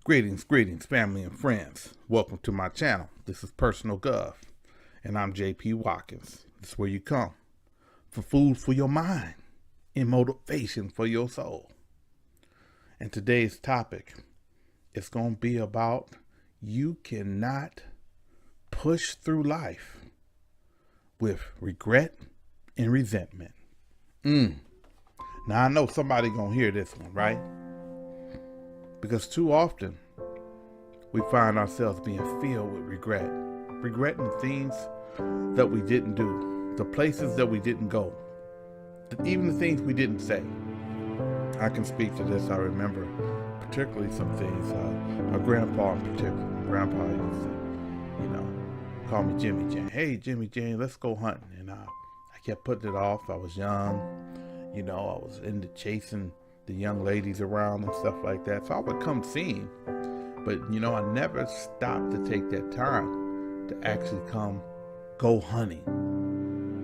Greetings, family and friends. Welcome to my channel. This is Personal Gov, and I'm JP Watkins. This is where you come for food for your mind and motivation for your soul. And today's topic is going to be about you cannot push through life with regret and resentment. Now I know somebody going to hear this one, right? Because too often we find ourselves being filled with regretting things that we didn't do, the places that we didn't go, even the things we didn't say. I can speak to this. I remember particularly some things. My grandpa in particular. Grandpa used to, call me Jimmy Jane. Hey, Jimmy Jane, let's go hunting. And I kept putting it off. I was young. I was into chasing the young ladies around and stuff like that. So I would come see him. But, I never stopped to take that time to actually go hunting.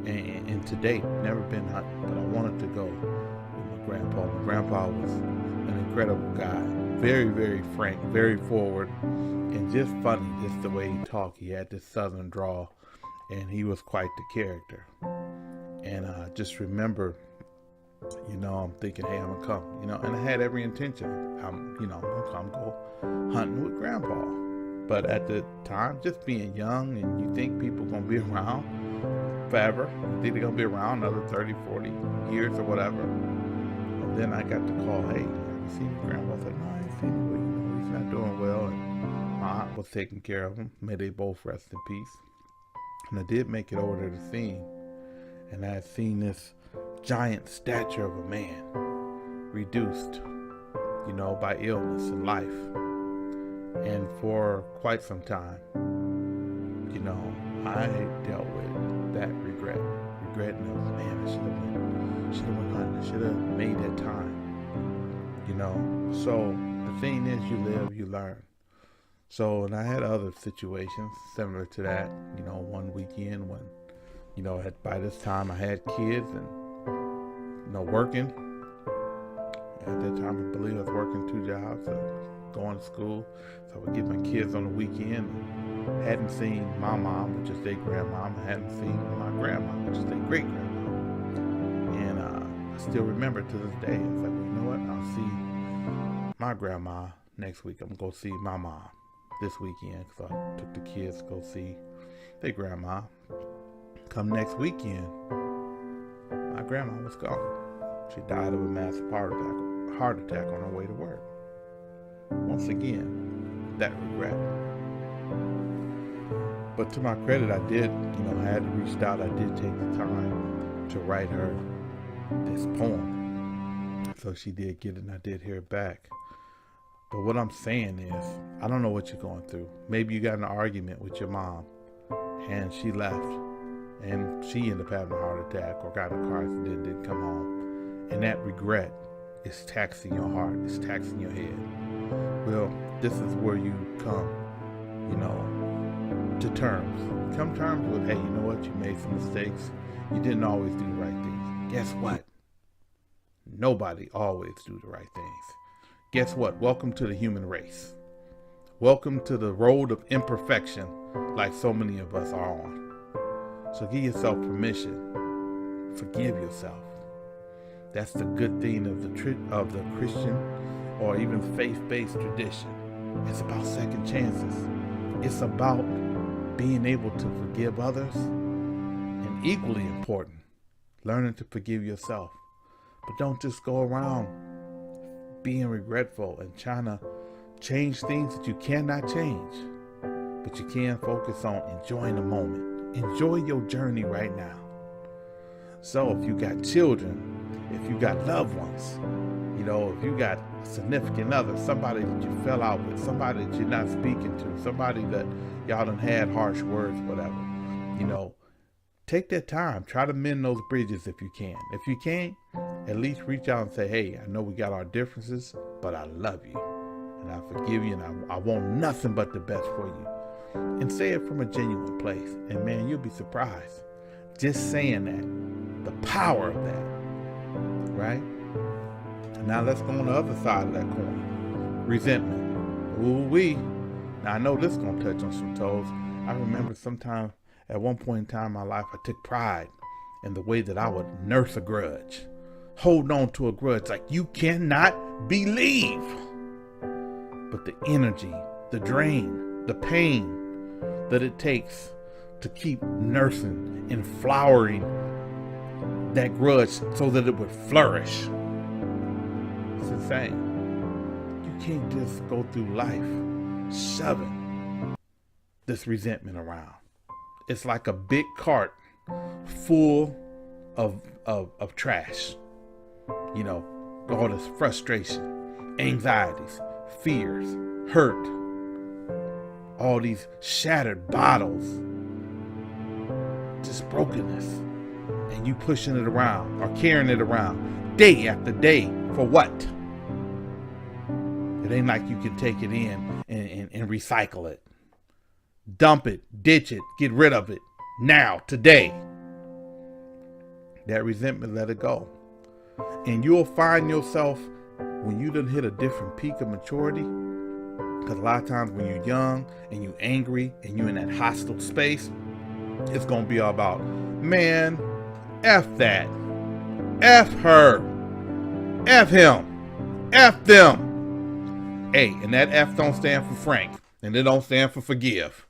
And to date, never been hunting, but I wanted to go with my grandpa. My grandpa was an incredible guy, very, very frank, very forward, and just funny, just the way he talked. He had this southern drawl, and he was quite the character. And I just remember, I'm thinking, hey, I'm gonna come, and I had every intention. I'm gonna come go hunting with grandpa. But at the time, just being young, and you think people gonna be around forever. You think they're gonna be around another 30, 40 years or whatever. And then I got the call, hey, have you seen your grandpa? I was like, no, I ain't seen him, but he's not doing well. And my aunt was taking care of him. May they both rest in peace. And I did make it over to the scene, and I had seen this giant stature of a man reduced, by illness and life. And for quite some time, I dealt with that regretting of, man, I should have went hunting, I should have made that time, So the thing is, you live, you learn. So, and I had other situations similar to that, one weekend when, by this time I had kids and, working. At that time, I believe I was working 2 jobs, going to school. So I would get my kids on the weekend. Hadn't seen my mom, which is their grandmom. I hadn't seen my grandma, which is their great grandma. And I still remember to this day. It's like, you know what? I'll see my grandma next week. I'm going to go see my mom this weekend, because I took the kids to go see their grandma. Come next weekend, my grandma was gone. She died of a massive heart attack on her way to work. Once again, that regret. But to my credit, I did, I had reached out. I did take the time to write her this poem. So she did get it, and I did hear it back. But what I'm saying is, I don't know what you're going through. Maybe you got in an argument with your mom, and she left, and she ended up having a heart attack or got in a car accident, didn't come home. And that regret is taxing your heart, it's taxing your head. Well, this is where you come, to terms. Come to terms with, hey, you know what? You made some mistakes. You didn't always do the right things. Guess what? Nobody always do the right things. Guess what? Welcome to the human race. Welcome to the road of imperfection, like so many of us are on. So give yourself permission. Forgive yourself. That's the good thing of the Christian or even faith-based tradition. It's about second chances. It's about being able to forgive others, and equally important, learning to forgive yourself. But don't just go around being regretful and trying to change things that you cannot change. But you can focus on enjoying the moment. Enjoy your journey right now. So if you got children, if you got loved ones, if you got a significant other, somebody that you fell out with, somebody that you're not speaking to, somebody that y'all done had harsh words, whatever, take that time. Try to mend those bridges if you can. If you can't, at least reach out and say, hey, I know we got our differences, but I love you, and I forgive you, and I want nothing but the best for you. And say it from a genuine place. And man, you'll be surprised. Just saying that, the power of that, right? And now let's go on the other side of that coin. Resentment. Ooh-wee. Now, I know this is going to touch on some toes. I remember sometime at one point in time in my life, I took pride in the way that I would nurse a grudge. Hold on to a grudge like you cannot believe. But the energy, the drain, the pain that it takes to keep nursing and flowering that grudge so that it would flourish. It's insane. You can't just go through life shoving this resentment around. It's like a big cart full of trash. You know, all this frustration, anxieties, fears, hurt, all these shattered bottles, just brokenness, and you pushing it around or carrying it around day after day for what? It ain't like you can take it in and recycle it. Dump it, ditch it, get rid of it now, today. That resentment, let it go. And you'll find yourself, when you done hit a different peak of maturity, because a lot of times when you're young and you're angry and you're in that hostile space, it's going to be all about, man, F that, F her, F him, F them. Hey, and that F don't stand for Frank, and it don't stand for forgive,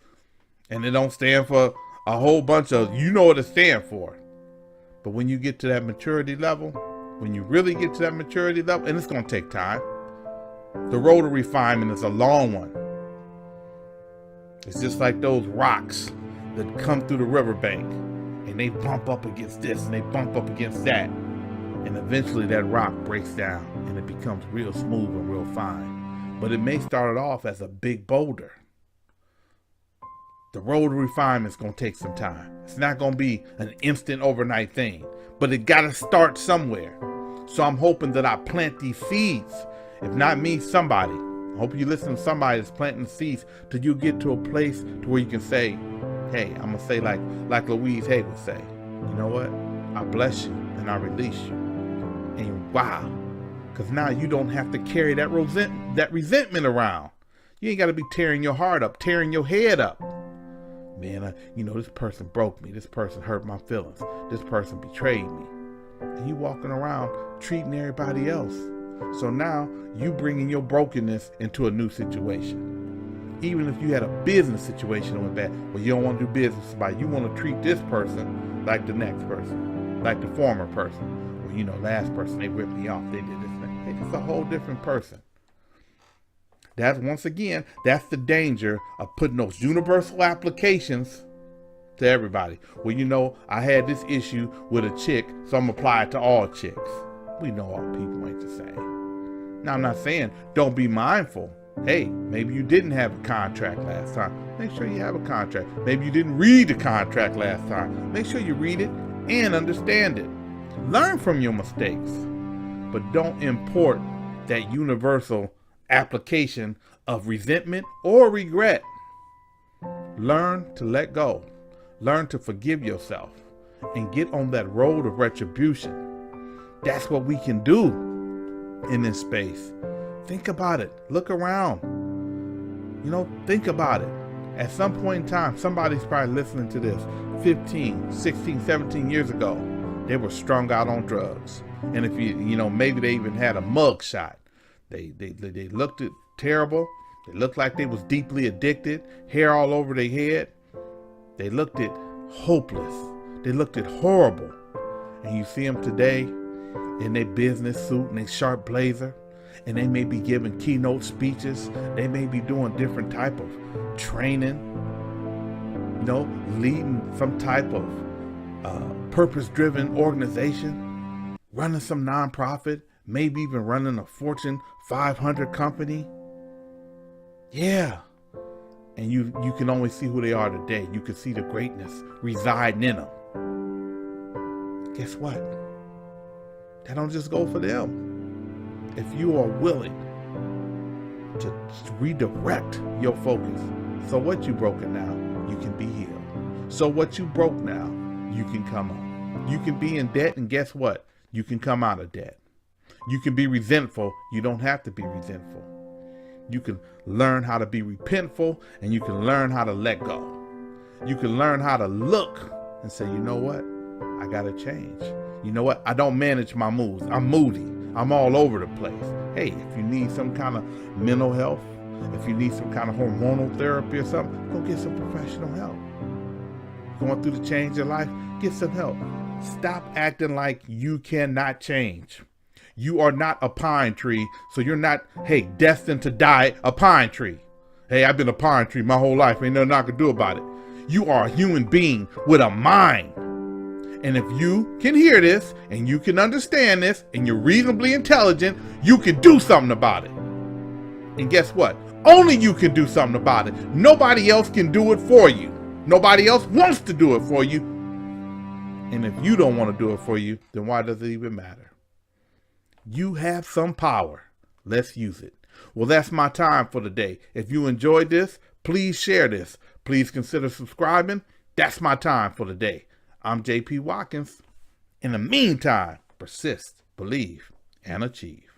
and it don't stand for a whole bunch of, you know what it stands for. But when you get to that maturity level, when you really get to that maturity level, and it's going to take time, the road to refinement is a long one. It's just like those rocks that come through the riverbank, and they bump up against this, and they bump up against that. And eventually that rock breaks down, and it becomes real smooth and real fine. But it may start off as a big boulder. The road to refinement is going to take some time. It's not going to be an instant overnight thing, but it got to start somewhere. So I'm hoping that I plant these seeds. If not me, somebody. I hope you listen to somebody that's planting seeds till you get to a place to where you can say, hey, I'm going to say like Louise Hay would say, you know what? I bless you and I release you. And wow, because now you don't have to carry that resentment around. You ain't got to be tearing your heart up, tearing your head up. Man, this person broke me. This person hurt my feelings. This person betrayed me. And you walking around treating everybody else. So now you bringing your brokenness into a new situation. Even if you had a business situation that went bad, well, you don't want to do business with somebody. You want to treat this person like the next person, like the former person. Well, last person, they ripped me off. They did this thing. Hey, it's a whole different person. That's, once again, that's the danger of putting those universal applications to everybody. Well, I had this issue with a chick, so I'm apply it to all chicks. We know all people ain't the same. Now, I'm not saying don't be mindful. Hey, maybe you didn't have a contract last time. Make sure you have a contract. Maybe you didn't read the contract last time. Make sure you read it and understand it. Learn from your mistakes, but don't import that universal application of resentment or regret. Learn to let go. Learn to forgive yourself and get on that road of retribution. That's what we can do in this space. Think about it. Look around. Think about it. At some point in time, somebody's probably listening to this 15, 16, 17 years ago. They were strung out on drugs. And if maybe they even had a mug shot. They looked terrible. They looked like they was deeply addicted, hair all over their head. They looked at hopeless. They looked at horrible. And you see them today in their business suit and their sharp blazer, and they may be giving keynote speeches. They may be doing different type of training, leading some type of purpose-driven organization, running some nonprofit, maybe even running a Fortune 500 company. Yeah. And you can only see who they are today. You can see the greatness residing in them. Guess what? That don't just go for them. If you are willing to redirect your focus, so what you broken now, you can be healed. So what you broke now, you can come up. You can be in debt, and guess what? You can come out of debt. You can be resentful. You don't have to be resentful. You can learn how to be repentful, and you can learn how to let go. You can learn how to look and say, you know what? I got to change. You know what? I don't manage my moods. I'm moody. I'm all over the place. Hey, if you need some kind of mental health, if you need some kind of hormonal therapy or something, go get some professional help. Going through the change of life, get some help. Stop acting like you cannot change. You are not a pine tree, so you're not, destined to die a pine tree. Hey, I've been a pine tree my whole life. Ain't nothing I can do about it. You are a human being with a mind. And if you can hear this, and you can understand this, and you're reasonably intelligent, you can do something about it. And guess what? Only you can do something about it. Nobody else can do it for you. Nobody else wants to do it for you. And if you don't want to do it for you, then why does it even matter? You have some power. Let's use it. Well, that's my time for today. If you enjoyed this, please share this. Please consider subscribing. That's my time for today. I'm JP Watkins. In the meantime, persist, believe, and achieve.